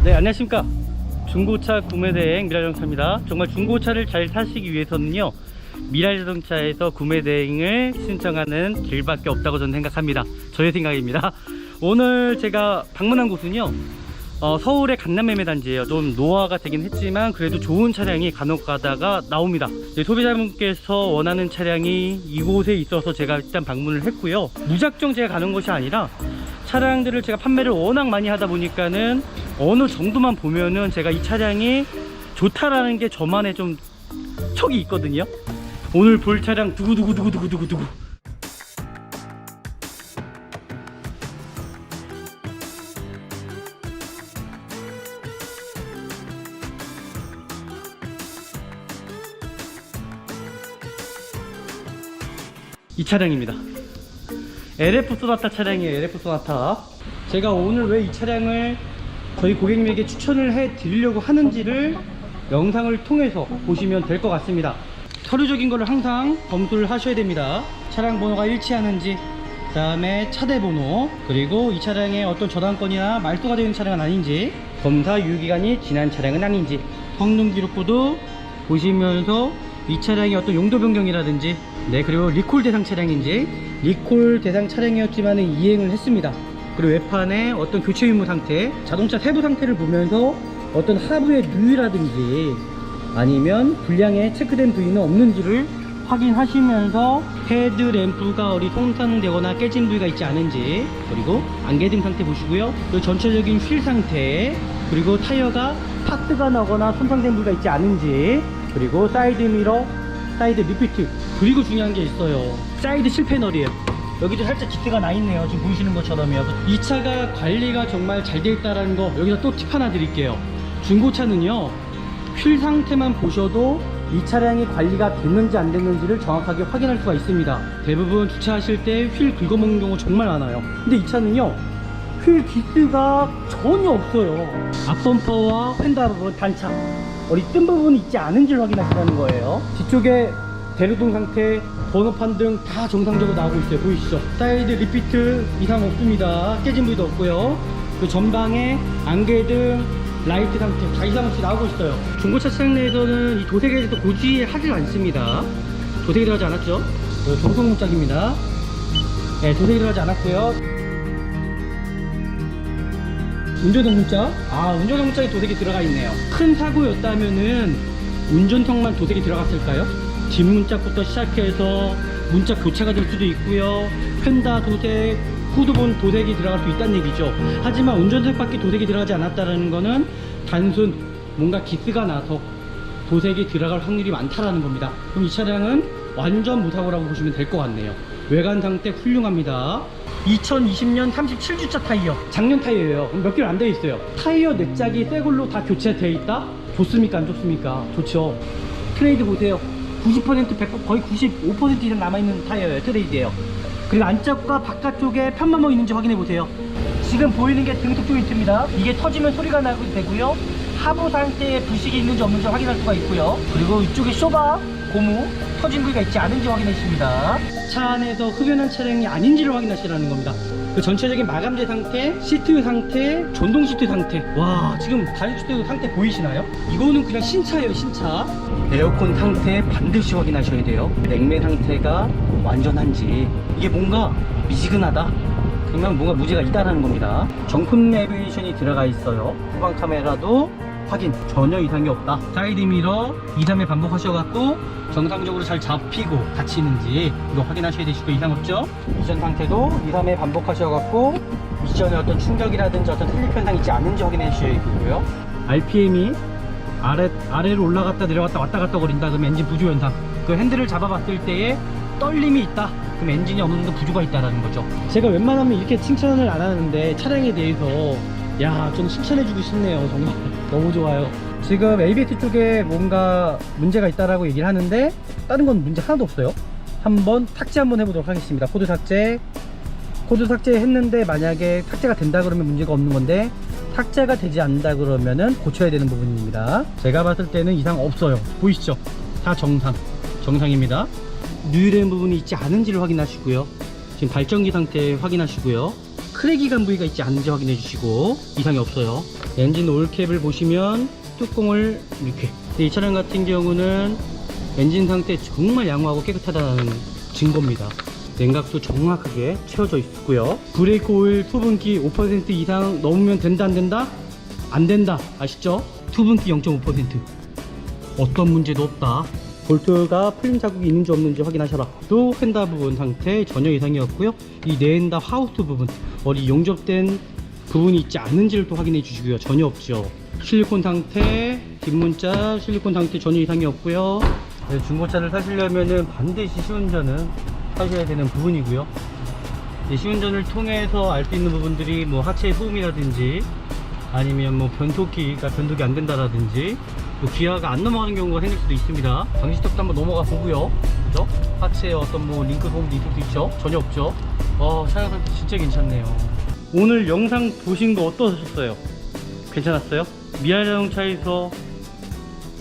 네, 안녕하십니까. 중고차 구매대행 미랄자동차입니다. 정말 중고차를 잘 사시기 위해서는요, 미랄자동차에서 구매대행을 신청하는 길밖에 없다고 저는 생각합니다. 저의 생각입니다. 오늘 제가 방문한 곳은요, 서울의 강남매매단지예요. 좀 노화가 되긴 했지만 그래도 좋은 차량이 간혹 가다가 나옵니다. 소비자분께서 원하는 차량이 이곳에 있어서 제가 일단 방문을 했고요. 무작정 제가 가는 것이 아니라 차량들을 제가 판매를 워낙 많이 하다 보니까는 어느 정도만 보면은 제가 이 차량이 좋다라는 게 저만의 좀 척이 있거든요. 오늘 볼 차량 두구두구두구두구두구. 이 차량입니다. LF 소나타 차량이에요. LF 소나타. 제가 오늘 왜 이 차량을 저희 고객님에게 추천을 해 드리려고 하는지를 영상을 통해서 보시면 될 것 같습니다. 서류적인 거를 항상 검수를 하셔야 됩니다. 차량 번호가 일치하는지, 그 다음에 차대 번호, 그리고 이 차량에 어떤 저당권이나 말소가 되는 차량은 아닌지, 검사 유효기간이 지난 차량은 아닌지, 성능 기록부도 보시면서 이 차량이 어떤 용도 변경이라든지, 네, 그리고 리콜 대상 차량인지, 리콜 대상 차량이었지만 이행을 했습니다. 그리고 외판에 어떤 교체 유무 상태, 자동차 세부 상태를 보면서 어떤 하부의 누유라든지 아니면 불량에 체크된 부위는 없는지를 확인하시면서 헤드램프가 어디 손상되거나 깨진 부위가 있지 않은지, 그리고 안개등 상태 보시고요. 그리고 전체적인 휠 상태, 그리고 타이어가 파스가 나거나 손상된 부위가 있지 않은지, 그리고 사이드 미러, 사이드 리피트, 그리고 중요한 게 있어요. 사이드 실패널이에요. 여기도 살짝 기트가 나 있네요. 지금 보이시는 것처럼요. 이 차가 관리가 정말 잘 되어 있다는 거, 여기서 또 팁 하나 드릴게요. 중고차는요, 휠 상태만 보셔도 이 차량이 관리가 됐는지 안 됐는지를 정확하게 확인할 수가 있습니다. 대부분 주차하실 때 휠 긁어먹는 경우 정말 많아요. 근데 이 차는요, 휠 기스가 전혀 없어요. 앞범퍼와 휀다 부분 단차, 어디 뜬 부분이 있지 않은지를 확인하시라는 거예요. 뒤쪽에 대류등 상태, 번호판 등 다 정상적으로 나오고 있어요. 보이시죠? 사이드 리피트 이상 없습니다. 깨진 부위도 없고요. 그 전방에 안개등, 라이트 상태 다 이상 없이 나오고 있어요. 중고차 차량 내에서는 이 도색에 대해서 고지하지 않습니다. 도색이 들어가지 않았죠? 동성 문짝입니다. 네, 도색이 들어가지 않았고요. 운전석 문짝, 운전석 문짝에 도색이 들어가 있네요. 큰 사고였다면은 운전석만 도색이 들어갔을까요? 뒷문짝부터 시작해서 문짝 교체가 될 수도 있고요. 휀다 도색, 후드본 도색이 들어갈 수 있다는 얘기죠. 하지만 운전석밖에 도색이 들어가지 않았다는 거는 단순 뭔가 기스가 나서 도색이 들어갈 확률이 많다라는 겁니다. 그럼 이 차량은 완전 무사고라고 보시면 될 것 같네요. 외관 상태 훌륭합니다. 2020년 37주차 타이어, 작년 타이어예요. 몇 개월 안 되어 있어요. 타이어 네 짝이 새 걸로 다 교체되어 있다? 좋습니까? 안 좋습니까? 좋죠. 트레이드 보세요. 90% 100%, 거의 95% 이상 남아있는 타이어예요. 트레이드예요. 그리고 안쪽과 바깥쪽에 편마모 있는지 확인해 보세요. 지금 보이는 게 등속 조인트입니다. 이게 터지면 소리가 나게 되고요. 하부 상태에 부식이 있는지 없는지 확인할 수가 있고요. 그리고 이쪽에 쇼바, 고무, 터진 부위가 있지 않은지 확인해 주십니다. 차 안에서 흡연한 차량이 아닌지를 확인하시라는 겁니다. 그 전체적인 마감재 상태, 시트 상태, 전동 시트 상태. 와, 지금 다른 시트 상태 보이시나요? 이거는 그냥 신차예요, 신차. 에어컨 상태 반드시 확인하셔야 돼요. 냉매 상태가 완전한지. 이게 뭔가 미지근하다, 그러면 뭔가 문제가 있다는 겁니다. 정품 내비게이션이 들어가 있어요. 후방 카메라도 확인, 전혀 이상이 없다. 사이드 미러 2, 3회 반복하셔갖고 정상적으로 잘 잡히고 닫히는지 이거 확인하셔야 되시고, 이상 없죠? 미션 상태도 2, 3회 반복하셔갖고 미션에 어떤 충격이라든지 어떤 슬립 현상 있지 않은지 확인해 주셔야 되고요. RPM이 아래로 올라갔다 내려갔다 왔다 갔다 거린다, 그러면 엔진 부조 현상. 그 핸들을 잡아봤을 때에 떨림이 있다, 그럼 엔진이 어느 정도 부조가 있다라는 거죠. 제가 웬만하면 이렇게 칭찬을 안 하는데 차량에 대해서 좀 칭찬해주고 싶네요. 정말 너무 좋아요. 지금 ABS 쪽에 뭔가 문제가 있다라고 얘기를 하는데 다른 건 문제 하나도 없어요. 한번 삭제 한번 해보도록 하겠습니다. 코드 삭제 했는데 만약에 삭제가 된다 그러면 문제가 없는 건데, 삭제가 되지 않는다 그러면은 고쳐야 되는 부분입니다. 제가 봤을 때는 이상 없어요. 보이시죠? 다 정상입니다. 누유된 부분이 있지 않은지를 확인하시고요. 지금 발전기 상태 확인하시고요. 크랙이 간 부위가 있지 않은지 확인해 주시고 이상이 없어요. 엔진 오일캡을 보시면 뚜껑을 이렇게. 이 차량 같은 경우는 엔진 상태 정말 양호하고 깨끗하다는 증거입니다. 냉각도 정확하게 채워져 있고요. 브레이크 오일 투분기 5% 이상 넘으면 된다 안 된다? 안 된다. 아시죠? 투분기 0.5%. 어떤 문제도 없다. 볼트가 풀림 자국이 있는지 없는지 확인하셔라. 또 휀다 부분 상태 전혀 이상이 없고요. 이 네엔다 하우스 부분 어디 용접된 부분이 있지 않은지를 또 확인해 주시고요. 전혀 없죠. 실리콘 상태, 뒷문자 실리콘 상태 전혀 이상이 없고요. 네, 중고차를 사시려면은 반드시 시운전은 하셔야 되는 부분이고요. 시운전을 통해서 알 수 있는 부분들이 뭐 하체 소음이라든지 아니면 뭐 변속기가 변속이 안 된다라든지 뭐 기아가 안 넘어가는 경우가 생길 수도 있습니다. 방지턱도 한번 넘어가 보고요. 그죠? 하체에 어떤 뭐 링크 소음도 있을 수 있죠? 전혀 없죠? 차량 상태 진짜 괜찮네요. 오늘 영상 보신 거 어떠셨어요? 괜찮았어요? 미아 자동차에서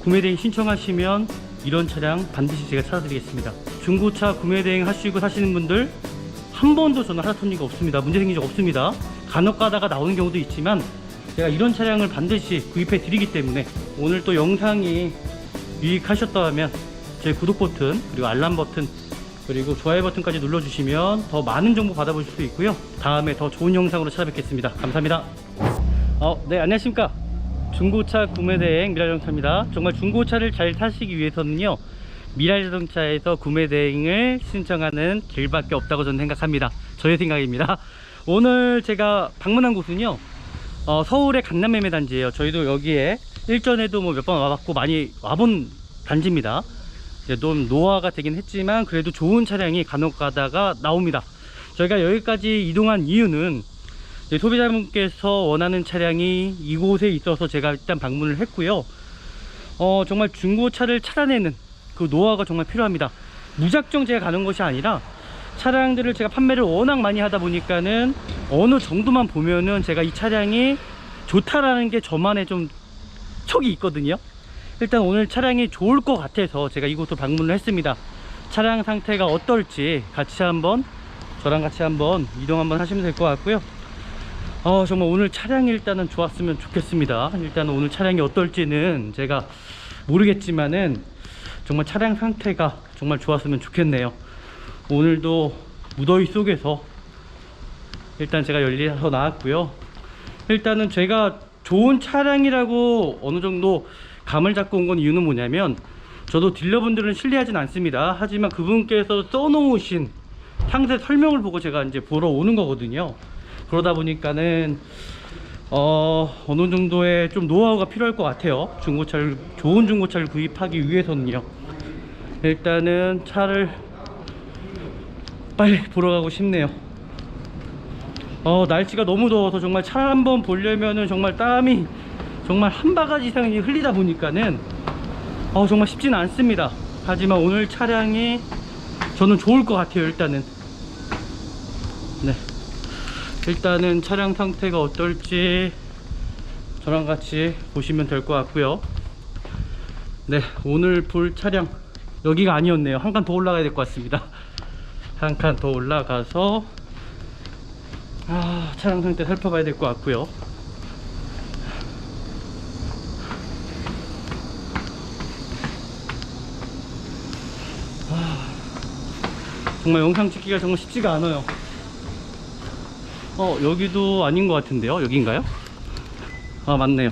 구매대행 신청하시면 이런 차량 반드시 제가 찾아드리겠습니다. 중고차 구매대행 하시고 사시는 분들 한 번도 저는 하셨던 일이 없습니다. 문제 생긴 적 없습니다. 간혹 가다가 나오는 경우도 있지만 제가 이런 차량을 반드시 구입해 드리기 때문에 오늘 또 영상이 유익하셨다면 제 구독 버튼 그리고 알람 버튼 그리고 좋아요 버튼까지 눌러주시면 더 많은 정보 받아보실 수 있고요. 다음에 더 좋은 영상으로 찾아뵙겠습니다. 감사합니다. 네, 안녕하십니까. 중고차 구매대행 미라자동차입니다. 정말 중고차를 잘 타시기 위해서는요, 미라자동차에서 구매대행을 신청하는 길밖에 없다고 저는 생각합니다. 저의 생각입니다. 오늘 제가 방문한 곳은요, 서울의 강남 매매단지예요. 저희도 여기에 일전에도 뭐 몇 번 와봤고 많이 와본 단지입니다. 이제 좀 노화가 되긴 했지만 그래도 좋은 차량이 간혹 가다가 나옵니다. 저희가 여기까지 이동한 이유는 소비자분께서 원하는 차량이 이곳에 있어서 제가 일단 방문을 했고요. 정말 중고차를 찾아내는 그 노하우가 정말 필요합니다. 무작정 제가 가는 것이 아니라 차량들을 제가 판매를 워낙 많이 하다 보니까는 어느 정도만 보면은 제가 이 차량이 좋다라는 게 저만의 좀 촉이 있거든요. 일단 오늘 차량이 좋을 것 같아서 제가 이곳으로 방문을 했습니다. 차량 상태가 어떨지 저랑 같이 한번 이동 한번 하시면 될 것 같고요. 정말 오늘 차량이 일단은 좋았으면 좋겠습니다. 일단 오늘 차량이 어떨지는 제가 모르겠지만은 정말 차량 상태가 정말 좋았으면 좋겠네요. 오늘도 무더위 속에서 일단 제가 열일해서 나왔고요. 일단은 제가 좋은 차량이라고 어느 정도 감을 잡고 온 건 이유는 뭐냐면, 저도 딜러분들은 신뢰하진 않습니다. 하지만 그분께서 써놓으신 상세 설명을 보고 제가 이제 보러 오는 거거든요. 그러다 보니까는 어느 정도의 좀 노하우가 필요할 것 같아요. 좋은 중고차를 구입하기 위해서는요. 일단은 차를 빨리 보러 가고 싶네요. 날씨가 너무 더워서 정말 차 한번 보려면은 정말 땀이 정말 한 바가지 이상이 흘리다 보니까는 정말 쉽지는 않습니다. 하지만 오늘 차량이 저는 좋을 것 같아요. 일단은 차량 상태가 어떨지 저랑 같이 보시면 될 것 같고요. 네, 오늘 볼 차량 여기가 아니었네요. 한 칸 더 올라가야 될 것 같습니다. 한 칸 더 올라가서 차량 상태 살펴봐야 될 것 같고요. 정말 영상 찍기가 정말 쉽지가 않아요. 여기도 아닌 것 같은데요. 여기인가요? 맞네요.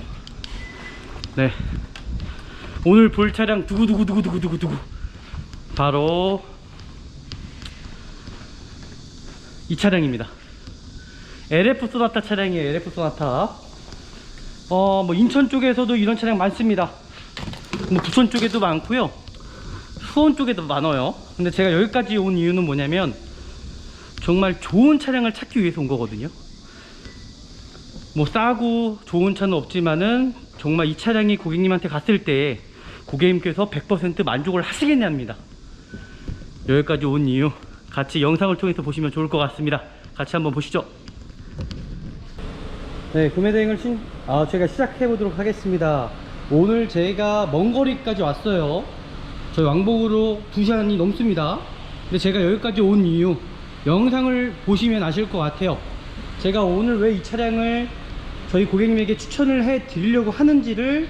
네, 오늘 볼 차량 두구두구 바로 이 차량입니다. LF 소나타 차량이에요. LF 소나타. 뭐 인천 쪽에서도 이런 차량 많습니다. 뭐 부천 쪽에도 많고요, 수원 쪽에도 많아요. 근데 제가 여기까지 온 이유는 뭐냐면, 정말 좋은 차량을 찾기 위해서 온 거거든요. 뭐 싸고 좋은 차는 없지만은 정말 이 차량이 고객님한테 갔을 때 고객님께서 100% 만족을 하시겠냐입니다. 여기까지 온 이유 같이 영상을 통해서 보시면 좋을 것 같습니다. 같이 한번 보시죠. 네, 구매대행을 제가 시작해 보도록 하겠습니다. 오늘 제가 먼 거리까지 왔어요. 저희 왕복으로 2시간이 넘습니다. 근데 제가 여기까지 온 이유 영상을 보시면 아실 것 같아요. 제가 오늘 왜 이 차량을 저희 고객님에게 추천을 해 드리려고 하는지를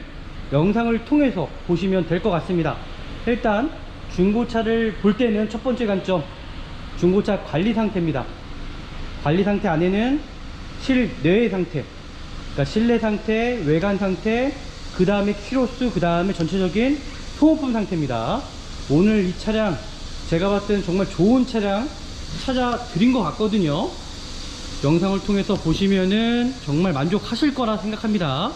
영상을 통해서 보시면 될 것 같습니다. 일단 중고차를 볼 때는 첫 번째 관점, 중고차 관리 상태입니다. 관리 상태 안에는 실내의 상태, 그러니까 실내 상태, 외관 상태, 그 다음에 키로수, 그 다음에 전체적인 소모품 상태입니다. 오늘 이 차량 제가 봤을 때는 정말 좋은 차량 찾아 드린 것 같거든요. 영상을 통해서 보시면은 정말 만족하실 거라 생각합니다.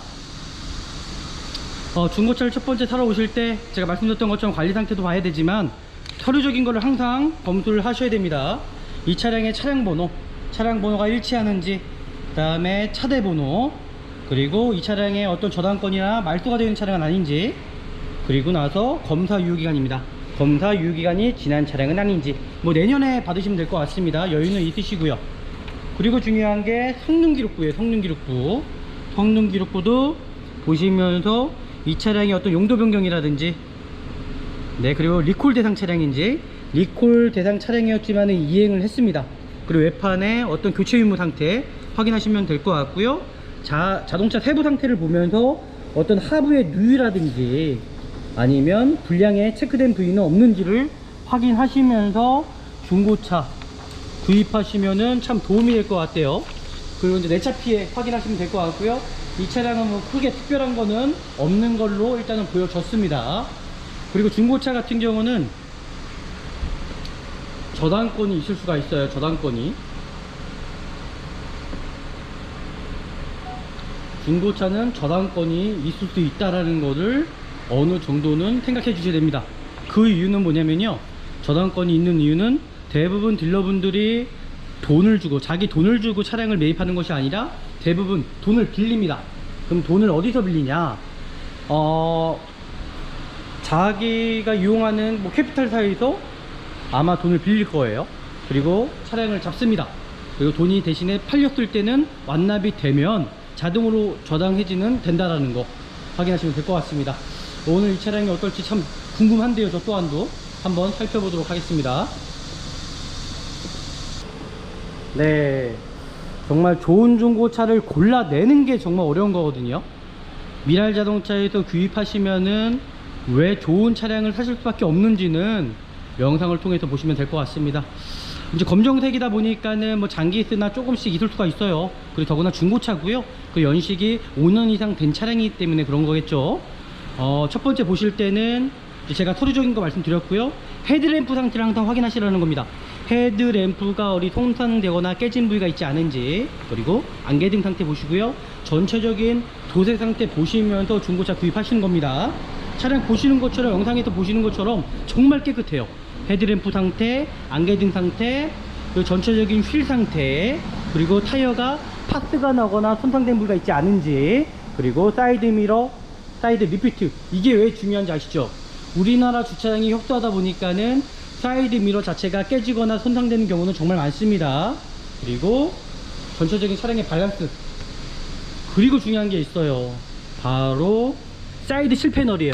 중고차를 첫 번째 사러 오실 때 제가 말씀드렸던 것처럼 관리 상태도 봐야 되지만 서류적인 거를 항상 검수를 하셔야 됩니다. 이 차량의 차량 번호가 일치하는지, 그 다음에 차대 번호, 그리고 이 차량에 어떤 저당권이나 말소가 되는 차량은 아닌지, 그리고 나서 검사 유효기간입니다. 검사 유효기간이 지난 차량은 아닌지, 뭐 내년에 받으시면 될 것 같습니다. 여유는 있으시고요. 그리고 중요한 게 성능기록부예요. 성능기록부도 보시면서 이 차량이 어떤 용도 변경이라든지, 네, 그리고 리콜 대상 차량인지, 리콜 대상 차량이었지만 이행을 했습니다. 그리고 외판에 어떤 교체 유무 상태 확인하시면 될 것 같고요. 자동차 세부 상태를 보면서 어떤 하부의 누유라든지 아니면 불량에 체크된 부위는 없는지를 확인하시면서 중고차 구입하시면은 참 도움이 될 것 같아요. 그리고 이제 내차 피해 확인하시면 될 것 같고요. 이 차량은 뭐 크게 특별한 거는 없는 걸로 일단은 보여졌습니다. 그리고 중고차 같은 경우는 저당권이 있을 수가 있어요. 중고차는 저당권이 있을 수 있다라는 거를 어느 정도는 생각해 주셔야 됩니다. 그 이유는 뭐냐면요, 저당권이 있는 이유는 대부분 딜러분들이 자기 돈을 주고 차량을 매입하는 것이 아니라 대부분 돈을 빌립니다. 그럼 돈을 어디서 빌리냐? 자기가 이용하는 뭐 캐피탈사에서 아마 돈을 빌릴 거예요. 그리고 차량을 잡습니다. 그리고 돈이 대신에 팔렸을 때는 완납이 되면 자동으로 저당 해지는 된다라는 거 확인하시면 될 것 같습니다. 오늘 이 차량이 어떨지 참 궁금한데요. 저 또한도 한번 살펴보도록 하겠습니다. 네, 정말 좋은 중고차를 골라내는 게 정말 어려운 거거든요. 미랄자동차에서 구입하시면은 왜 좋은 차량을 사실 수밖에 없는지는 영상을 통해서 보시면 될 것 같습니다. 이제 검정색이다 보니까는 뭐 장기스나 조금씩 있을 수가 있어요. 그리고 더구나 중고차고요. 그 연식이 5년 이상 된 차량이기 때문에 그런 거겠죠. 첫 번째 보실 때는 제가 서류적인 거 말씀드렸고요. 헤드램프 상태를 항상 확인하시라는 겁니다. 헤드램프가 어디 손상되거나 깨진 부위가 있지 않은지, 그리고 안개등 상태 보시고요. 전체적인 도색 상태 보시면서 중고차 구입하시는 겁니다. 차량 보시는 것처럼, 영상에서 보시는 것처럼 정말 깨끗해요. 헤드램프 상태, 안개등 상태, 그리고 전체적인 휠 상태, 그리고 타이어가 파스가 나거나 손상된 부위가 있지 않은지, 그리고 사이드 미러, 사이드 리피트. 이게 왜 중요한지 아시죠? 우리나라 주차장이 협소하다 보니까는 사이드 미러 자체가 깨지거나 손상되는 경우는 정말 많습니다. 그리고 전체적인 차량의 밸런스, 그리고 중요한 게 있어요. 바로 사이드 실패널이에요.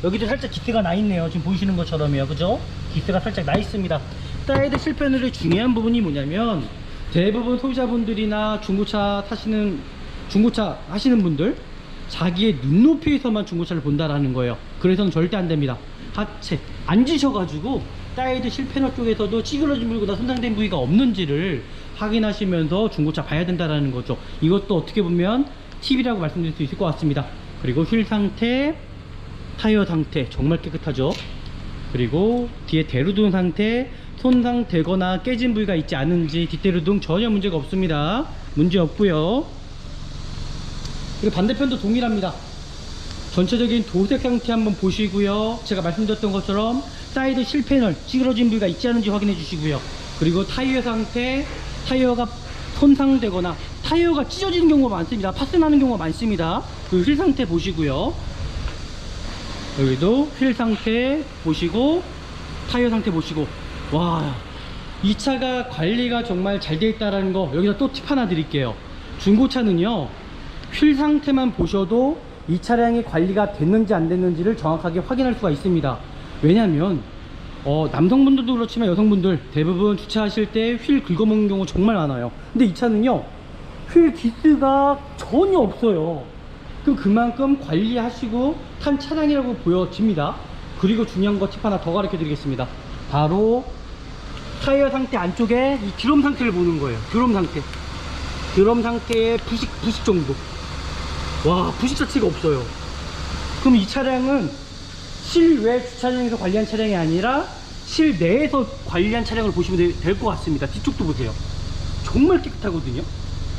여기도 살짝 기스가 나 있네요. 지금 보이시는 것처럼요, 그죠? 기스가 살짝 나 있습니다. 사이드 실패널의 중요한 부분이 뭐냐면, 대부분 소비자분들이나 중고차 하시는 분들, 자기의 눈높이에서만 중고차를 본다라는 거예요. 그래서는 절대 안 됩니다. 하체 앉으셔가지고 사이드 실패널 쪽에서도 찌그러진 부위나 손상된 부위가 없는지를 확인하시면서 중고차 봐야 된다라는 거죠. 이것도 어떻게 보면 팁이라고 말씀드릴 수 있을 것 같습니다. 그리고 휠 상태, 타이어 상태 정말 깨끗하죠. 그리고 뒤에 대루등 상태, 손상되거나 깨진 부위가 있지 않은지, 뒷대루등 전혀 문제가 없습니다. 문제 없고요. 그리고 반대편도 동일합니다. 전체적인 도색 상태 한번 보시고요. 제가 말씀드렸던 것처럼 사이드 실패널 찌그러진 부위가 있지 않은지 확인해 주시고요. 그리고 타이어 상태, 타이어가 손상되거나 타이어가 찢어지는 경우가 많습니다. 파스나는 경우가 많습니다. 그 휠 상태 보시고요. 여기도 휠 상태 보시고 타이어 상태 보시고, 와, 이 차가 관리가 정말 잘 되어 있다는 거 여기서 또 팁 하나 드릴게요. 중고차는요, 휠 상태만 보셔도 이 차량이 관리가 됐는지 안 됐는지를 정확하게 확인할 수가 있습니다. 왜냐하면 남성분들도 그렇지만 여성분들 대부분 주차하실 때 휠 긁어먹는 경우 정말 많아요. 근데 이 차는요, 휠 기스가 전혀 없어요. 그만큼 관리하시고 탄 차량이라고 보여집니다. 그리고 중요한 거 팁 하나 더 가르쳐 드리겠습니다. 바로 타이어 상태 안쪽에 이 드럼 상태를 보는 거예요. 드럼 상태의 부식 정도. 와, 부식 자체가 없어요. 그럼 이 차량은 실외 주차장에서 관리한 차량이 아니라 실내에서 관리한 차량을 보시면 될 것 같습니다. 뒤쪽도 보세요. 정말 깨끗하거든요.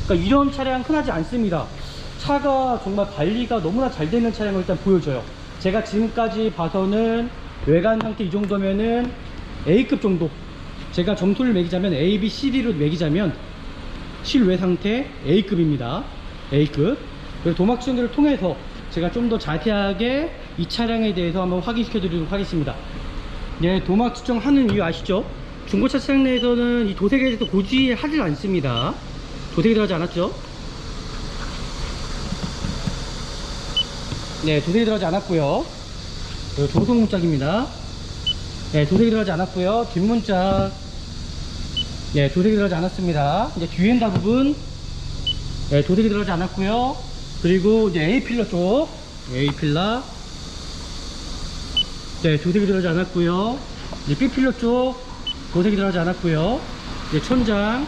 그러니까 이런 차량 흔하지 않습니다. 차가 정말 관리가 너무나 잘 되는 차량을 일단 보여줘요. 제가 지금까지 봐서는 외관 상태 이 정도면은 A급 정도. 제가 점수를 매기자면 A, B, C, D로 매기자면 실외 상태 A급입니다. A급. 그리고 도막 추정기를 통해서 제가 좀 더 자세하게 이 차량에 대해서 한번 확인시켜 드리도록 하겠습니다. 네, 도막 추정하는 이유 아시죠? 중고차 차량 내에서는 이 도색에 대해서 고지하지 않습니다. 도색이 들어가지 않았죠? 네, 도색이 들어가지 않았고요. 도색 문짝입니다. 네, 도색이 들어가지 않았고요. 뒷문짝, 네, 도색이 들어가지 않았습니다. 이제 뒤엔다 부분, 네, 도색이 들어가지 않았고요. 그리고 이제 A필러 쪽, A필러, 네, 도색이 들어가지 않았고요. 이제 B필러 쪽, 도색이 들어가지 않았고요. 이제 천장,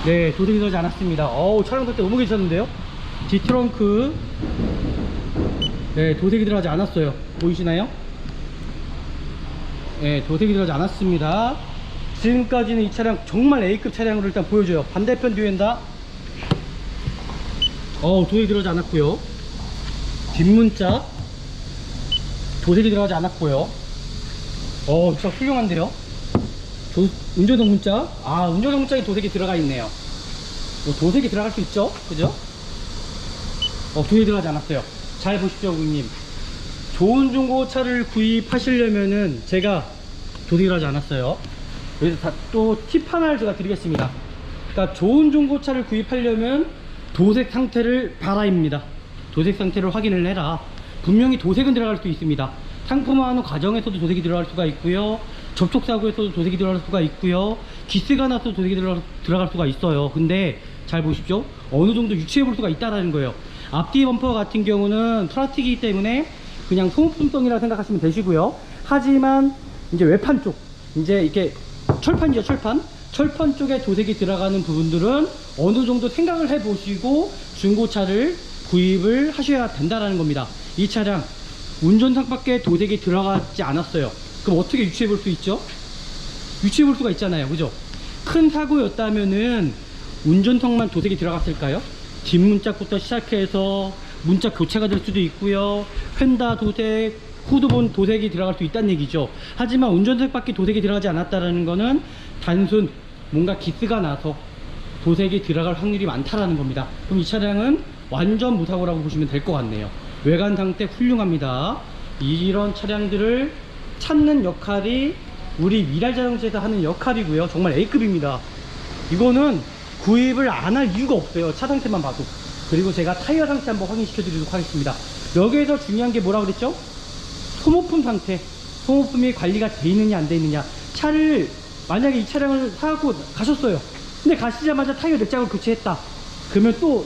네, 도색이 들어가지 않았습니다. 어우, 차량 상태 너무 괜찮은데요? D트렁크, 네, 도색이 들어가지 않았어요. 보이시나요? 네, 도색이 들어가지 않았습니다. 지금까지는 이 차량 정말 A급 차량으로 일단 보여줘요. 반대편 뒤엔다, 도색이 들어가지 않았고요. 뒷문짝, 도색이 들어가지 않았고요. 진짜 훌륭한데요? 운전석 문짝, 운전석 문짝에 도색이 들어가 있네요. 도색이 들어갈 수 있죠? 그죠? 도색이 들어가지 않았어요. 잘 보십시오, 고객님. 좋은 중고차를 구입하시려면은 제가 도색이 들어가지 않았어요. 그래서 또 팁 하나를 제가 드리겠습니다. 그러니까 좋은 중고차를 구입하려면 도색 상태를 봐라입니다. 도색 상태를 확인을 해라. 분명히 도색은 들어갈 수 있습니다. 상품화하는 과정에서도 도색이 들어갈 수가 있고요. 접촉사고에서도 도색이 들어갈 수가 있고요. 기스가 나서 도색이 들어갈 수가 있어요. 근데 잘 보십시오. 어느 정도 유추해 볼 수가 있다는 거예요. 앞뒤 범퍼 같은 경우는 플라스틱이기 때문에 그냥 소모품성이라 생각하시면 되시고요. 하지만 이제 외판 쪽, 이제 이렇게 철판이죠, 철판 쪽에 도색이 들어가는 부분들은 어느 정도 생각을 해 보시고 중고차를 구입을 하셔야 된다는 겁니다. 이 차량 운전석밖에 도색이 들어가지 않았어요. 그럼 어떻게 유추해 볼 수 있죠? 유추해 볼 수가 있잖아요, 그죠? 큰 사고였다면은 운전석만 도색이 들어갔을까요? 뒷문짝부터 시작해서 문짝 교체가 될 수도 있고요. 휀다 도색, 후드본 도색이 들어갈 수 있다는 얘기죠. 하지만 운전석밖에 도색이 들어가지 않았다는 거는 단순 뭔가 기스가 나서 도색이 들어갈 확률이 많다라는 겁니다. 그럼 이 차량은 완전 무사고라고 보시면 될 것 같네요. 외관 상태 훌륭합니다. 이런 차량들을 찾는 역할이 우리 미랄자동차에서 하는 역할이고요. 정말 A급입니다. 이거는 구입을 안 할 이유가 없어요. 차 상태만 봐도. 그리고 제가 타이어 상태 한번 확인시켜 드리도록 하겠습니다. 여기에서 중요한 게 뭐라고 그랬죠? 소모품 상태. 소모품이 관리가 돼 있느냐 안 돼 있느냐. 차를 만약에 이 차량을 사갖고 가셨어요. 근데 가시자마자 타이어 몇 장을 교체했다. 그러면 또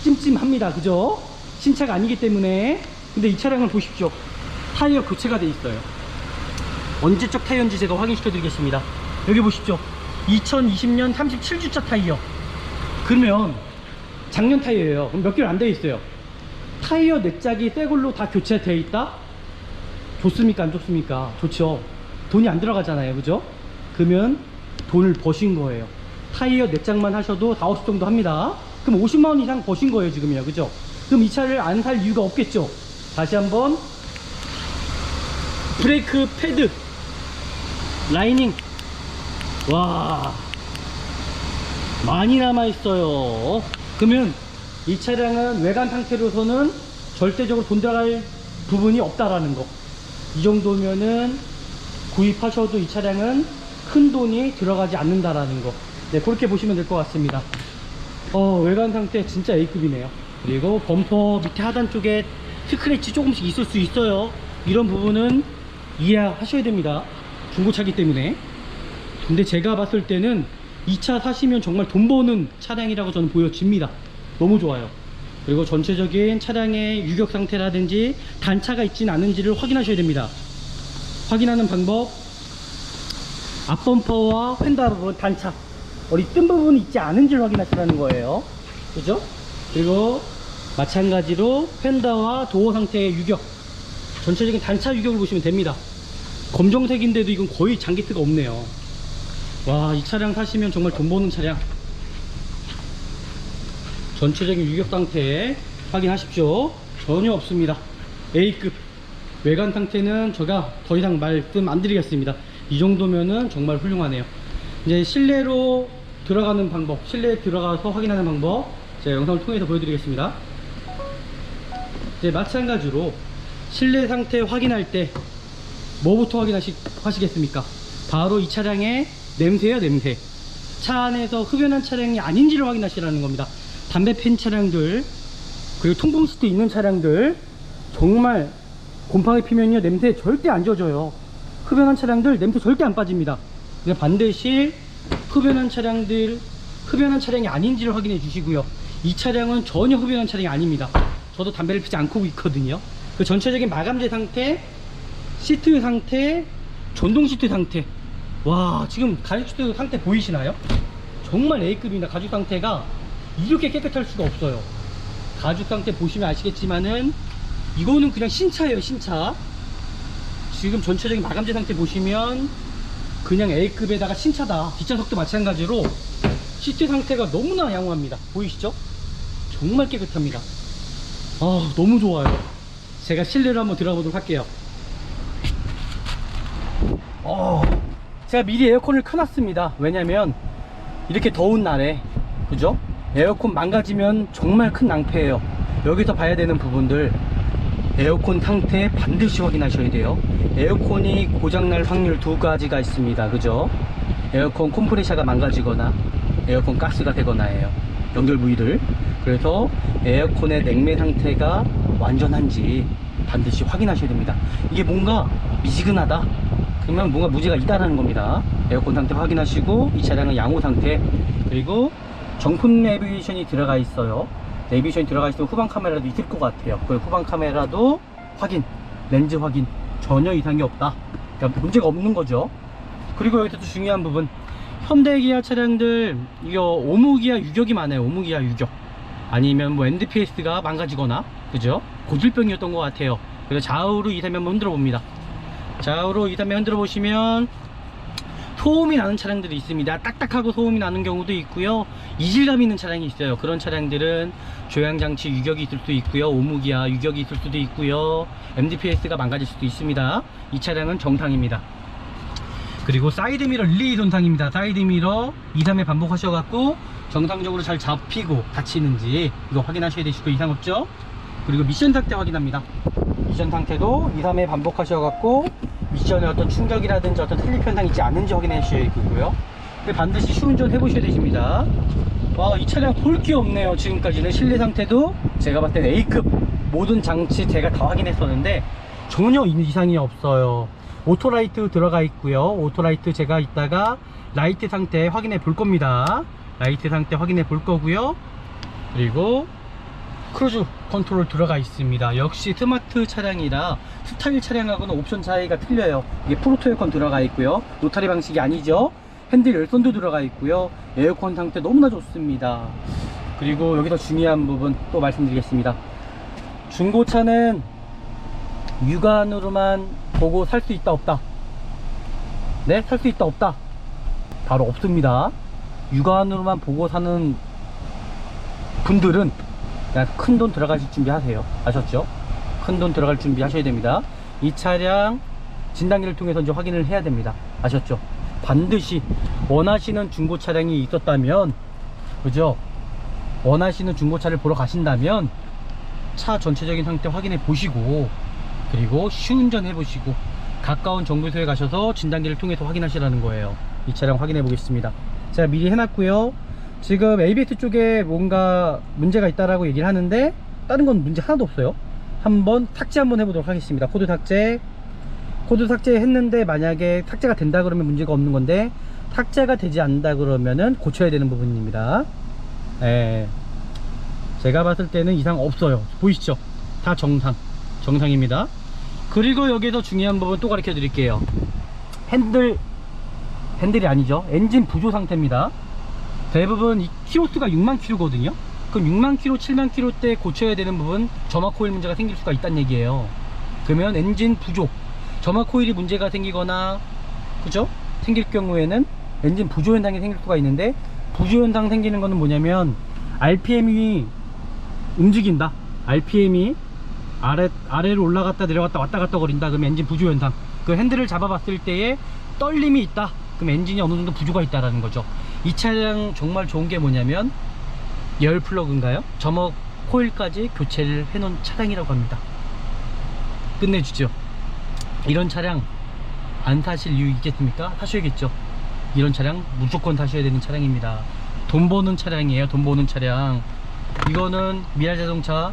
찜찜합니다. 그죠? 신차가 아니기 때문에. 근데 이 차량을 보십시오. 타이어 교체가 돼 있어요. 언제적 타이어인지 제가 확인시켜 드리겠습니다. 여기 보십시오. 2020년 37주차 타이어. 그러면 작년 타이어예요. 그럼 몇 개월 안 되어 있어요. 타이어 4짝이 새 걸로 다 교체되어 있다? 좋습니까 안 좋습니까? 좋죠. 돈이 안 들어가잖아요, 그죠? 그러면 돈을 버신 거예요. 타이어 4짝만 하셔도 4, 50 정도 합니다. 그럼 50만원 이상 버신 거예요, 지금이요, 그죠? 그럼 이 차를 안 살 이유가 없겠죠? 다시 한번 브레이크 패드 라이닝, 와, 많이 남아있어요. 그러면 이 차량은 외관 상태로서는 절대적으로 돈 들어갈 부분이 없다라는 거. 이 정도면은 구입하셔도 이 차량은 큰 돈이 들어가지 않는다라는 거. 네, 그렇게 보시면 될 것 같습니다. 외관 상태 진짜 A급이네요. 그리고 범퍼 밑에 하단 쪽에 스크래치 조금씩 있을 수 있어요. 이런 부분은 이해하셔야 됩니다. 중고차기 때문에. 근데 제가 봤을 때는 이 차 사시면 정말 돈 버는 차량이라고 저는 보여집니다. 너무 좋아요. 그리고 전체적인 차량의 유격 상태라든지 단차가 있진 않은지를 확인하셔야 됩니다. 확인하는 방법, 앞범퍼와 휀다 부분 단차, 어디 뜬 부분이 있지 않은지를 확인하시라는 거예요. 그죠? 그리고 마찬가지로 휀다와 도어 상태의 유격, 전체적인 단차 유격을 보시면 됩니다. 검정색인데도 이건 거의 장기트가 없네요. 와, 이 차량 사시면 정말 돈 버는 차량. 전체적인 유격 상태 확인하십시오. 전혀 없습니다. A급. 외관 상태는 제가 더 이상 말씀 안 드리겠습니다. 이 정도면은 정말 훌륭하네요. 이제 실내로 들어가는 방법, 실내에 들어가서 확인하는 방법 제가 영상을 통해서 보여드리겠습니다. 이제 마찬가지로 실내 상태 확인할 때 뭐부터 확인하시겠습니까? 바로 이 차량의 냄새예요. 냄새. 차 안에서 흡연한 차량이 아닌지를 확인하시라는 겁니다. 담배 핀 차량들, 그리고 통풍 시트 있는 차량들 정말 곰팡이 피면요 냄새 절대 안 져져요. 흡연한 차량들 냄새 절대 안 빠집니다. 그래서 반드시 흡연한 차량이 아닌지를 확인해 주시고요. 이 차량은 전혀 흡연한 차량이 아닙니다. 저도 담배를 피지 않고 있거든요. 그 전체적인 마감재 상태, 시트 상태, 전동 시트 상태. 와, 지금 가죽 시트 상태 보이시나요? 정말 A급입니다. 가죽 상태가 이렇게 깨끗할 수가 없어요. 가죽 상태 보시면 아시겠지만은 이거는 그냥 신차예요. 신차. 지금 전체적인 마감재 상태 보시면 그냥 A급에다가 신차다. 뒷좌석도 마찬가지로 시트 상태가 너무나 양호합니다. 보이시죠? 정말 깨끗합니다. 아, 너무 좋아요. 제가 실내로 한번 들어가 보도록 할게요. 제가 미리 에어컨을 켜놨습니다. 왜냐면 이렇게 더운 날에, 그죠? 에어컨 망가지면 정말 큰 낭패예요. 여기서 봐야 되는 부분들, 에어컨 상태 반드시 확인하셔야 돼요. 에어컨이 고장날 확률 두 가지가 있습니다. 그죠? 에어컨 컴프레셔가 망가지거나 에어컨 가스가 되거나예요. 연결 부위들. 그래서 에어컨의 냉매 상태가 완전한지 반드시 확인하셔야 됩니다. 이게 뭔가 미지근하다, 그러면 뭔가 문제가 있다라는 겁니다. 에어컨 상태 확인하시고, 이 차량은 양호 상태, 그리고 정품 내비게이션이 들어가 있어요. 내비게이션이 들어가 있으면 후방 카메라도 있을 것 같아요. 그 후방 카메라도 확인, 렌즈 확인, 전혀 이상이 없다, 그러니까 문제가 없는 거죠. 그리고 여기서 또 중요한 부분, 현대기아 차량들 이거 오무기아 유격이 많아요. 오무기아 유격, 아니면 뭐 NDPS가 망가지거나, 그죠? 고질병이었던 것 같아요. 그래서 좌우로 2, 3회 한번 흔들어 봅니다. 좌우로 2, 3회 흔들어 보시면 소음이 나는 차량들이 있습니다. 딱딱하고 소음이 나는 경우도 있고요. 이질감 있는 차량이 있어요. 그런 차량들은 조향장치 유격이 있을 수도 있고요. 오무기아 유격이 있을 수도 있고요. MDPS가 망가질 수도 있습니다. 이 차량은 정상입니다. 그리고 사이드미러 릴레이 손상입니다. 사이드미러 2, 3회 반복하셔갖고 정상적으로 잘 잡히고 닫히는지 이거 확인하셔야 되시고, 이상 없죠? 그리고 미션 상태 확인합니다. 미션 상태도 2, 3회 반복하셔갖고 미션에 어떤 충격이라든지 어떤 슬립 현상 있지 않은지 확인해 주셔야 되고요. 반드시 시운전 해보셔야 되십니다. 와, 이 차량 볼 게 없네요. 지금까지는 실내 상태도 제가 봤을 때 A급, 모든 장치 제가 다 확인했었는데 전혀 이상이 없어요. 오토라이트 들어가 있고요. 오토라이트 제가 이따가 라이트 상태 확인해 볼 겁니다. 라이트 상태 확인해 볼 거고요. 그리고 크루즈 컨트롤 들어가 있습니다. 역시 스마트 차량이라 스타일 차량하고는 옵션 차이가 틀려요. 이게 프로토 에어컨 들어가 있고요. 로타리 방식이 아니죠. 핸들 열선도 들어가 있고요. 에어컨 상태 너무나 좋습니다. 그리고 여기서 중요한 부분 또 말씀드리겠습니다. 중고차는 육안으로만 보고 살 수 있다 없다? 네? 살 수 있다 없다? 바로 없습니다. 육안으로만 보고 사는 분들은 그냥 큰돈 들어가실 준비 하세요. 아셨죠? 큰돈 들어갈 준비 하셔야 됩니다. 이 차량 진단기를 통해서 이제 확인을 해야 됩니다. 아셨죠? 반드시 원하시는 중고 차량이 있었다면, 그죠? 원하시는 중고차를 보러 가신다면 차 전체적인 상태 확인해 보시고, 그리고 시운전 해 보시고 가까운 정비소에 가셔서 진단기를 통해서 확인하시라는 거예요. 이 차량 확인해 보겠습니다. 제가 미리 해놨고요. 지금 ABS 쪽에 뭔가 문제가 있다라고 얘기를 하는데 다른 건 문제 하나도 없어요. 한번 삭제 한번 해보도록 하겠습니다. 코드 삭제 했는데 만약에 삭제가 된다 그러면 문제가 없는 건데, 탁자가 되지 않는다 그러면은 고쳐야 되는 부분입니다. 예. 제가 봤을 때는 이상 없어요. 보이시죠? 다 정상입니다. 그리고 여기서 중요한 부분 또 가르쳐 드릴게요. 핸들이 아니죠. 엔진 부조 상태입니다. 대부분 이 키로수가 6만 킬로거든요. 그럼 6만 킬로, 7만 킬로 때 고쳐야 되는 부분 점화 코일 문제가 생길 수가 있다는 얘기예요. 그러면 엔진 부조, 점화 코일이 문제가 생기거나, 그죠? 생길 경우에는 엔진 부조 현상이 생길 수가 있는데, 부조 현상 생기는 거는 뭐냐면 RPM이 움직인다. RPM이 아래로 올라갔다 내려갔다 왔다 갔다 거린다. 그러면 엔진 부조 현상. 그 핸들을 잡아봤을 때에 떨림이 있다. 그럼 엔진이 어느 정도 부조가 있다라는 거죠. 이 차량 정말 좋은 게 뭐냐면 열 플러그인가요? 점화 코일까지 교체를 해놓은 차량이라고 합니다. 끝내주죠. 이런 차량 안 사실 이유 있겠습니까? 사셔야겠죠. 이런 차량 무조건 타셔야 되는 차량입니다. 돈 버는 차량이에요. 돈 버는 차량. 이거는 미아자동차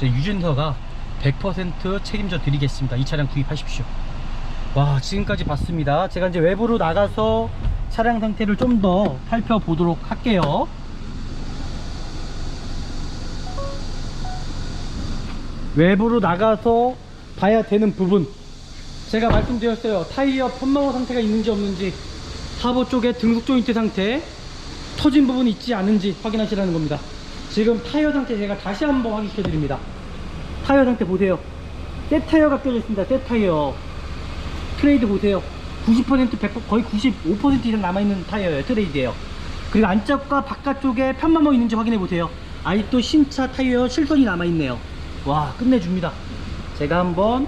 유준서가 100% 책임져 드리겠습니다. 이 차량 구입하십시오. 와, 지금까지 봤습니다. 제가 이제 외부로 나가서 차량 상태를 좀 더 살펴보도록 할게요. 외부로 나가서 봐야 되는 부분, 제가 말씀드렸어요. 타이어 편마모 상태가 있는지 없는지, 하부 쪽에 등속 조인트 상태, 터진 부분이 있지 않은지 확인하시라는 겁니다. 지금 타이어 상태 제가 다시 한번 확인시켜 드립니다. 타이어 상태 보세요. 새 타이어가 껴져 있습니다. 새 타이어. 트레이드 보세요. 90%, 100%, 거의 95% 이상 남아있는 타이어예요. 트레이드예요. 그리고 안쪽과 바깥쪽에 편마모 있는지 확인해 보세요. 아직도 신차 타이어 실선이 남아있네요. 와, 끝내줍니다. 제가 한번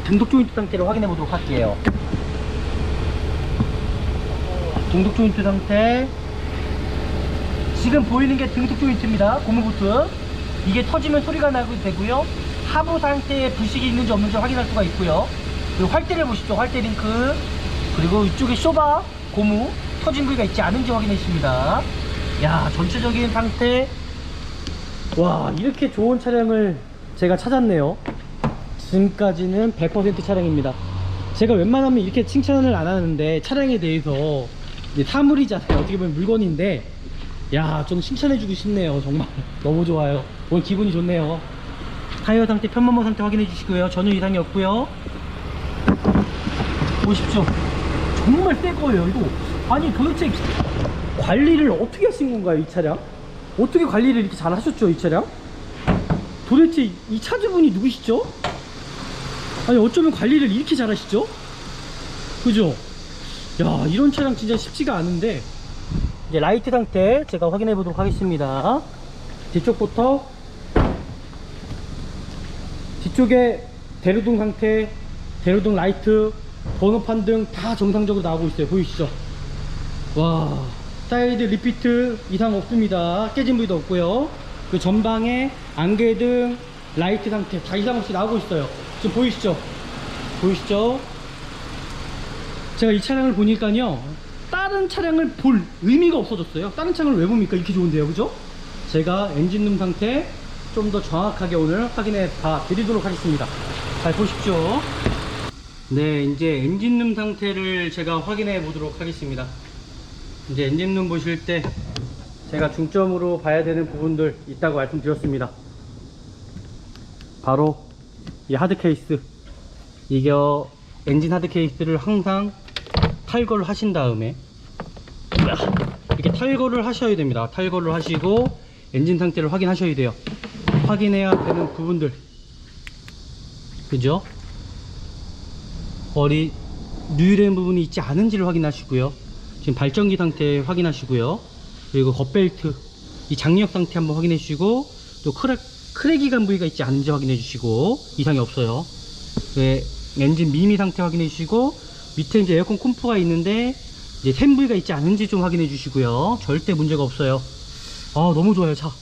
등속 조인트 상태를 확인해 보도록 할게요. 등속 조인트 상태, 지금 보이는 게 등속 조인트입니다. 고무부트. 이게 터지면 소리가 나고 되고요. 하부 상태에 부식이 있는지 없는지 확인할 수가 있고요. 그리고 활대를 보시죠. 활대 링크. 그리고 이쪽에 쇼바 고무 터진 부위가 있지 않은지 확인해 주십니다. 야, 전체적인 상태. 와, 이렇게 좋은 차량을 제가 찾았네요. 지금까지는 100% 차량입니다. 제가 웬만하면 이렇게 칭찬을 안 하는데 차량에 대해서 이제 사물이잖아요. 어떻게 보면 물건인데, 야, 좀 칭찬해주고 싶네요. 정말 너무 좋아요. 오늘 기분이 좋네요. 타이어 상태, 편마모 상태 확인해 주시고요. 전혀 이상이 없고요. 보십시오. 정말 새 거예요 이거. 아니, 도대체 관리를 어떻게 하신 건가요? 이 차량 어떻게 관리를 이렇게 잘 하셨죠? 이 차량 도대체 이 차주분이 누구시죠? 아니, 어쩌면 관리를 이렇게 잘 하시죠? 그죠? 야, 이런 차량 진짜 쉽지가 않은데. 이제 라이트 상태 제가 확인해 보도록 하겠습니다. 뒤쪽부터, 뒤쪽에 대로등 상태, 대로등 라이트, 번호판 등 다 정상적으로 나오고 있어요. 보이시죠? 와, 사이드 리피트 이상 없습니다. 깨진 부위도 없고요. 그 전방에 안개등, 라이트 상태 다 이상 없이 나오고 있어요. 지금 보이시죠? 보이시죠? 제가 이 차량을 보니까요, 다른 차량을 볼 의미가 없어졌어요. 다른 차량을 왜 봅니까? 이렇게 좋은데요, 그죠? 제가 엔진룸 상태 좀 더 정확하게 오늘 확인해 봐 드리도록 하겠습니다. 잘 보십시오. 네, 이제 엔진룸 상태를 제가 확인해 보도록 하겠습니다. 이제 엔진룸 보실 때 제가 중점으로 봐야 되는 부분들 있다고 말씀드렸습니다. 바로 이 하드 케이스. 이게 엔진 하드 케이스를 항상 탈거를 하신 다음에 이렇게 탈거를 하셔야 됩니다. 탈거를 하시고 엔진 상태를 확인하셔야 돼요. 확인해야 되는 부분들, 그죠? 누유된 부분이 있지 않은지를 확인하시고요. 지금 발전기 상태 확인하시고요. 그리고 겉벨트 이 장력 상태 한번 확인해 주시고, 또 크랙이 간 부위가 있지 않은지 확인해 주시고, 이상이 없어요. 엔진 미미 상태 확인해 주시고, 밑에 이제 에어컨 콤프가 있는데 이제 샘 부위가 있지 않은지 좀 확인해 주시고요. 절대 문제가 없어요. 아, 너무 좋아요. 차.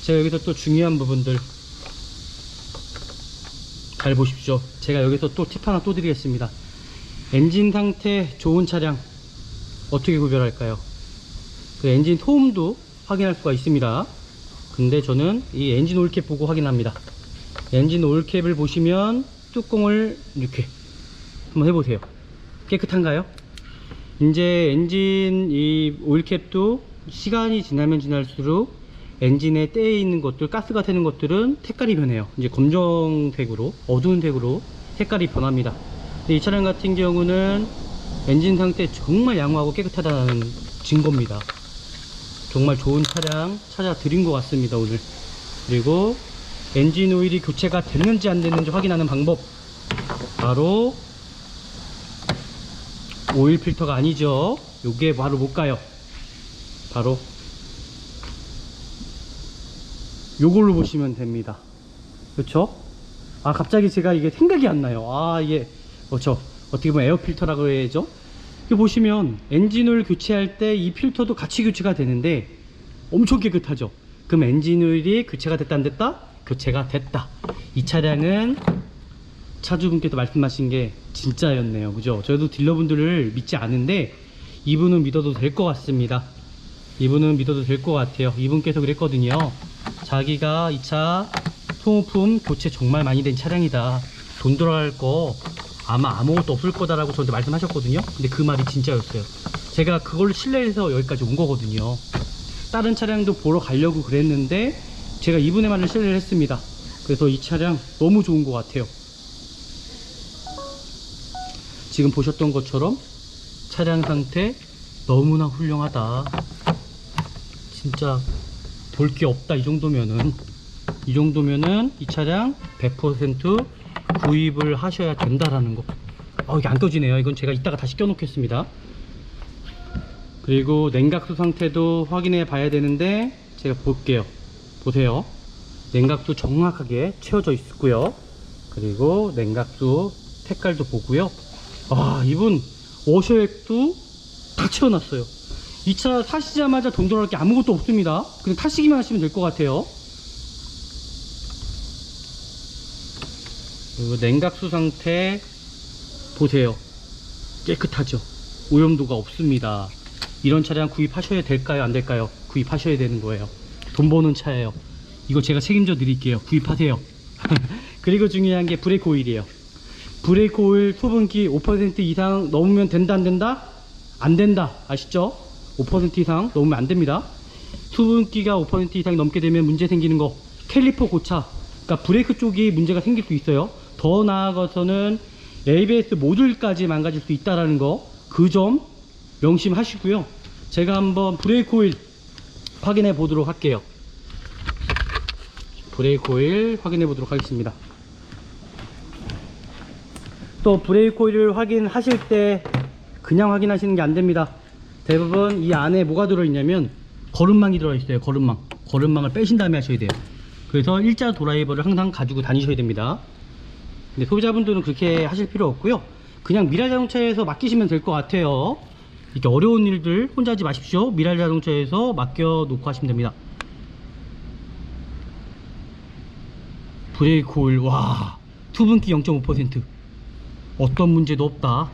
제가 여기서 또 중요한 부분들 잘 보십시오. 제가 여기서 또 팁 하나 또 드리겠습니다. 엔진 상태 좋은 차량 어떻게 구별할까요? 그 엔진 소음도 확인할 수가 있습니다. 근데 저는 이 엔진 오일캡 보고 확인합니다. 엔진 오일캡을 보시면 뚜껑을 이렇게 한번 해보세요. 깨끗한가요? 이제 엔진 이 오일캡도 시간이 지나면 지날수록 엔진에 떼에 있는 것들, 가스가 새는 것들은 색깔이 변해요. 이제 검정색으로, 어두운 색으로 색깔이 변합니다. 근데 이 차량 같은 경우는 엔진 상태 정말 양호하고 깨끗하다는 증거입니다. 정말 좋은 차량 찾아드린 것 같습니다, 오늘. 그리고 엔진 오일이 교체가 됐는지 안 됐는지 확인하는 방법, 바로 오일 필터가 아니죠. 요게 바로 뭘까요? 바로 요걸로 보시면 됩니다. 그렇죠? 아, 갑자기 제가 이게 생각이 안 나요. 아, 이게 그렇죠, 어떻게 보면 에어 필터라고 해야죠. 여기 보시면 엔진오일 교체할 때 이 필터도 같이 교체가 되는데 엄청 깨끗하죠. 그럼 엔진오일이 교체가 됐다 안 됐다? 교체가 됐다. 이 차량은 차주분께서 말씀하신 게 진짜였네요. 그죠? 저도 딜러분들을 믿지 않은데 이분은 믿어도 될 것 같습니다. 이분은 믿어도 될 것 같아요. 이분께서 그랬거든요. 자기가 이 차 소모품 교체 정말 많이 된 차량이다. 돈 들어갈 거 아마 아무것도 없을 거다라고 저한테 말씀하셨거든요. 근데 그 말이 진짜였어요. 제가 그걸 신뢰해서 여기까지 온 거거든요. 다른 차량도 보러 가려고 그랬는데 제가 이분의 말을 신뢰를 했습니다. 그래서 이 차량 너무 좋은 것 같아요. 지금 보셨던 것처럼 차량 상태 너무나 훌륭하다. 진짜 볼 게 없다. 이 정도면은 이 차량 100% 구입을 하셔야 된다라는 거. 이게 안 꺼지네요. 이건 제가 이따가 다시 껴놓겠습니다. 그리고 냉각수 상태도 확인해 봐야 되는데 제가 볼게요. 보세요. 냉각수 정확하게 채워져 있고요. 그리고 냉각수 색깔도 보고요. 아, 이분 워셔액도 다 채워놨어요. 이 차 사시자마자 돈 들어갈 게 아무것도 없습니다. 그냥 타시기만 하시면 될 것 같아요. 그리고 냉각수 상태 보세요. 깨끗하죠. 오염도가 없습니다. 이런 차량 구입하셔야 될까요, 안 될까요? 구입하셔야 되는 거예요. 돈 버는 차예요. 이거 제가 책임져 드릴게요. 구입하세요. 그리고 중요한 게 브레이크 오일이에요. 브레이크 오일 소분기 5% 이상 넘으면 된다, 안 된다? 안 된다. 아시죠? 5% 이상 넘으면 안 됩니다. 수분기가 5% 이상 넘게 되면 문제 생기는 거, 캘리퍼 고차, 그러니까 브레이크 쪽이 문제가 생길 수 있어요. 더 나아가서는 ABS 모듈까지 망가질 수 있다는 거, 그 점 명심하시고요. 제가 한번 브레이크 오일 확인해 보도록 할게요. 브레이크 오일 확인해 보도록 하겠습니다. 또 브레이크 오일을 확인하실 때 그냥 확인하시는 게 안 됩니다. 대부분 이 안에 뭐가 들어있냐면 거름망이 들어있어요. 거름망을 빼신 다음에 하셔야 돼요. 그래서 일자 드라이버를 항상 가지고 다니셔야 됩니다. 근데 소비자분들은 그렇게 하실 필요 없고요. 그냥 미랄 자동차에서 맡기시면 될 것 같아요. 이렇게 어려운 일들 혼자 하지 마십시오. 미랄 자동차에서 맡겨 놓고 하시면 됩니다. 브레이크 오일, 와, 수분기 0.5%, 어떤 문제도 없다.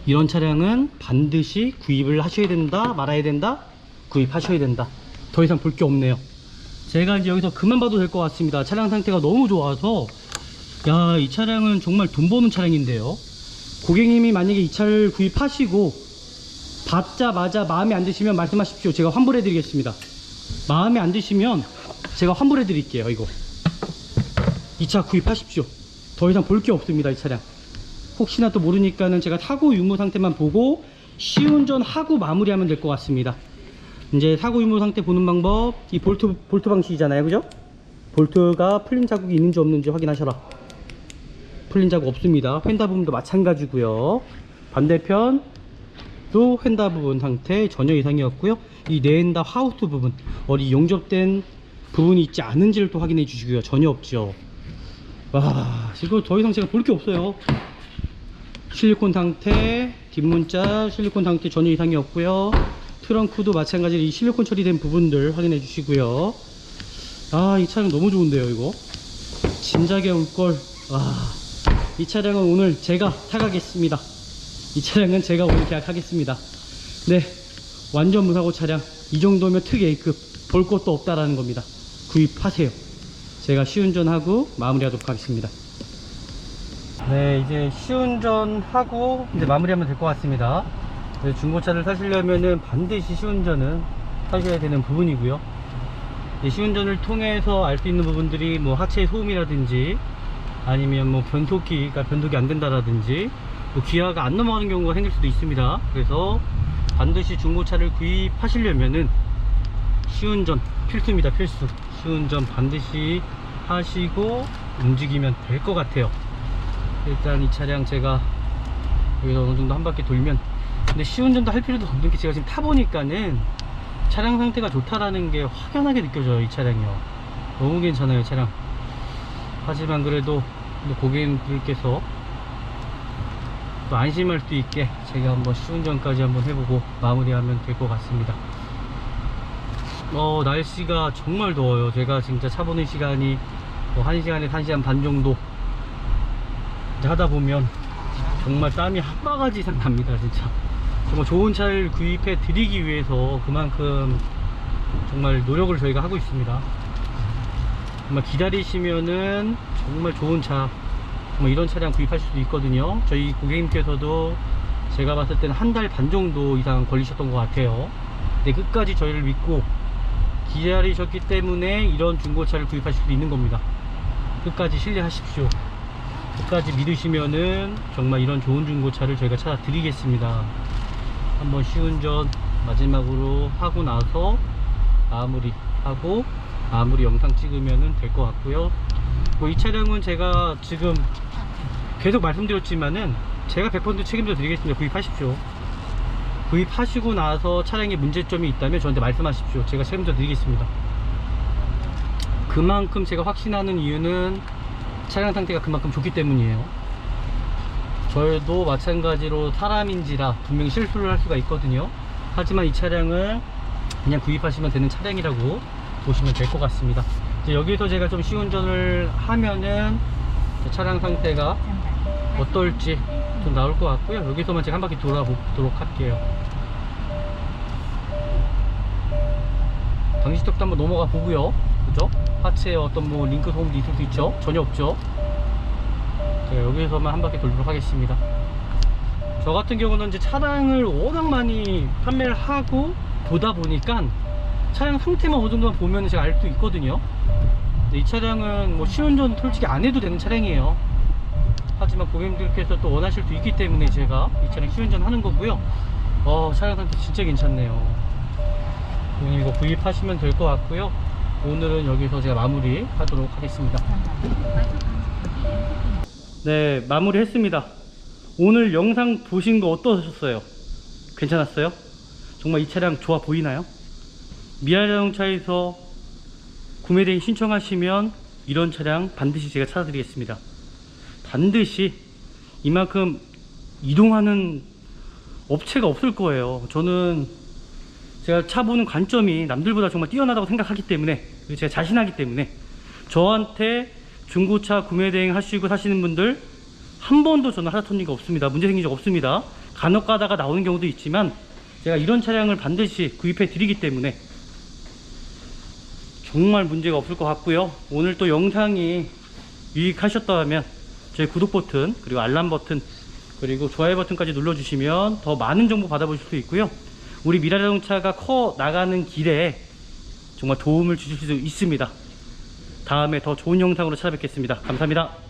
이런 차량은 반드시 구입을 하셔야 된다, 말아야 된다, 구입하셔야 된다. 더 이상 볼 게 없네요. 제가 이제 여기서 그만 봐도 될 것 같습니다. 차량 상태가 너무 좋아서, 야, 이 차량은 정말 돈 버는 차량인데요. 고객님이 만약에 이 차를 구입하시고 받자마자 마음에 안 드시면 말씀하십시오. 제가 환불해 드리겠습니다. 마음에 안 드시면 제가 환불해 드릴게요. 이거 이 차 구입하십시오. 더 이상 볼 게 없습니다. 이 차량 혹시나 또 모르니까는 제가 사고 유무 상태만 보고 시운전 하고 마무리하면 될 것 같습니다. 이제 사고 유무 상태 보는 방법, 이 볼트 방식이잖아요. 그죠? 볼트가 풀린 자국이 있는지 없는지 확인하셔라. 풀린 자국 없습니다. 휀다 부분도 마찬가지고요. 반대편 또 휀다 부분 상태 전혀 이상이 없고요. 이 내엔다 하우스 부분 어디 용접된 부분이 있지 않은지를 또 확인해 주시고요. 전혀 없죠. 와, 이거 더 이상 제가 볼 게 없어요. 실리콘 상태, 뒷문자 실리콘 상태 전혀 이상이 없고요. 트렁크도 마찬가지로 이 실리콘 처리된 부분들 확인해 주시고요. 아, 이 차량 너무 좋은데요. 이거 진작에 올걸. 와, 이 차량은 오늘 제가 타가겠습니다. 이 차량은 제가 오늘 계약하겠습니다. 네, 완전 무사고 차량. 이 정도면 특 A급, 볼 것도 없다라는 겁니다. 구입하세요. 제가 시운전하고 마무리하도록 하겠습니다. 네, 이제 시운전하고 이제 마무리하면 될 것 같습니다. 중고차를 사시려면은 반드시 시운전은 하셔야 되는 부분이고요. 시운전을 통해서 알 수 있는 부분들이 뭐 하체 소음이라든지 아니면 뭐 변속기가 변속이 안 된다라든지 뭐 기아가 안 넘어가는 경우가 생길 수도 있습니다. 그래서 반드시 중고차를 구입하시려면은 시운전 필수입니다. 필수. 시운전 반드시 하시고 움직이면 될 것 같아요. 일단 이 차량 제가 여기서 어느 정도 한 바퀴 돌면, 근데 시운전도 할 필요도 없는 게 제가 지금 타보니까는 차량 상태가 좋다라는 게 확연하게 느껴져요. 이 차량이요. 너무 괜찮아요, 차량. 하지만 그래도 고객님들께서 또 안심할 수 있게 제가 한번 시운전까지 한번 해보고 마무리하면 될 것 같습니다. 날씨가 정말 더워요. 제가 진짜 차 보는 시간이 1시간에서 1시간 반 정도 하다 보면 정말 땀이 한 바가지 이상 납니다. 진짜 정말 좋은 차를 구입해 드리기 위해서 그만큼 정말 노력을 저희가 하고 있습니다. 정말 기다리시면은 정말 좋은 차, 정말 이런 차량 구입하실 수 있거든요. 저희 고객님께서도 제가 봤을 때는 한 달 반 정도 이상 걸리셨던 것 같아요. 근데 끝까지 저희를 믿고 기다리셨기 때문에 이런 중고차를 구입하실 수 있는 겁니다. 끝까지 신뢰하십시오. 끝까지 믿으시면은 정말 이런 좋은 중고차를 저희가 찾아 드리겠습니다. 한번 시운전 마지막으로 하고 나서 마무리하고 마무리 영상 찍으면 될 것 같고요. 뭐 이 차량은 제가 지금 계속 말씀드렸지만은 제가 100% 책임져 드리겠습니다. 구입하십시오. 구입하시고 나서 차량에 문제점이 있다면 저한테 말씀하십시오. 제가 책임져 드리겠습니다. 그만큼 제가 확신하는 이유는 차량 상태가 그만큼 좋기 때문이에요. 저도 마찬가지로 사람인지라 분명히 실수를 할 수가 있거든요. 하지만 이 차량은 그냥 구입하시면 되는 차량이라고 보시면 될 것 같습니다. 이제 여기서 제가 좀 시운전을 하면은 차량 상태가 어떨지 좀 나올 것 같고요. 여기서만 제가 한 바퀴 돌아보도록 할게요. 방지턱도 한번 넘어가 보고요. 그죠? 하체에 어떤 뭐 링크 소음도 있을 수 있죠? 전혀 없죠? 제가 여기서만 한 바퀴 돌도록 하겠습니다. 저 같은 경우는 이제 차량을 워낙 많이 판매를 하고 보다 보니까 차량 상태만 어느 정도만 보면 제가 알 수 있거든요. 근데 이 차량은 뭐 시운전 솔직히 안 해도 되는 차량이에요. 하지만 고객님들께서 또 원하실 수 있기 때문에 제가 이 차량 시운전 하는 거고요. 차량 상태 진짜 괜찮네요. 이거 구입하시면 될 것 같고요. 오늘은 여기서 제가 마무리 하도록 하겠습니다. 네, 마무리 했습니다. 오늘 영상 보신 거 어떠셨어요? 괜찮았어요? 정말 이 차량 좋아 보이나요? 미아자동차에서 구매대행 신청하시면 이런 차량 반드시 제가 찾아드리겠습니다. 반드시 이만큼 이동하는 업체가 없을 거예요. 저는 제가 차 보는 관점이 남들보다 정말 뛰어나다고 생각하기 때문에, 그리고 제가 자신하기 때문에 저한테 중고차 구매대행 하시고 사시는 분들 한 번도 저는 하다 터진 거 없습니다. 문제 생긴 적 없습니다. 간혹 가다가 나오는 경우도 있지만 제가 이런 차량을 반드시 구입해 드리기 때문에 정말 문제가 없을 것 같고요. 오늘 또 영상이 유익하셨다면 저희 구독 버튼, 그리고 알람 버튼, 그리고 좋아요 버튼까지 눌러주시면 더 많은 정보 받아보실 수 있고요. 우리 미라자동차가 커 나가는 길에 정말 도움을 주실 수 있습니다. 다음에 더 좋은 영상으로 찾아뵙겠습니다. 감사합니다.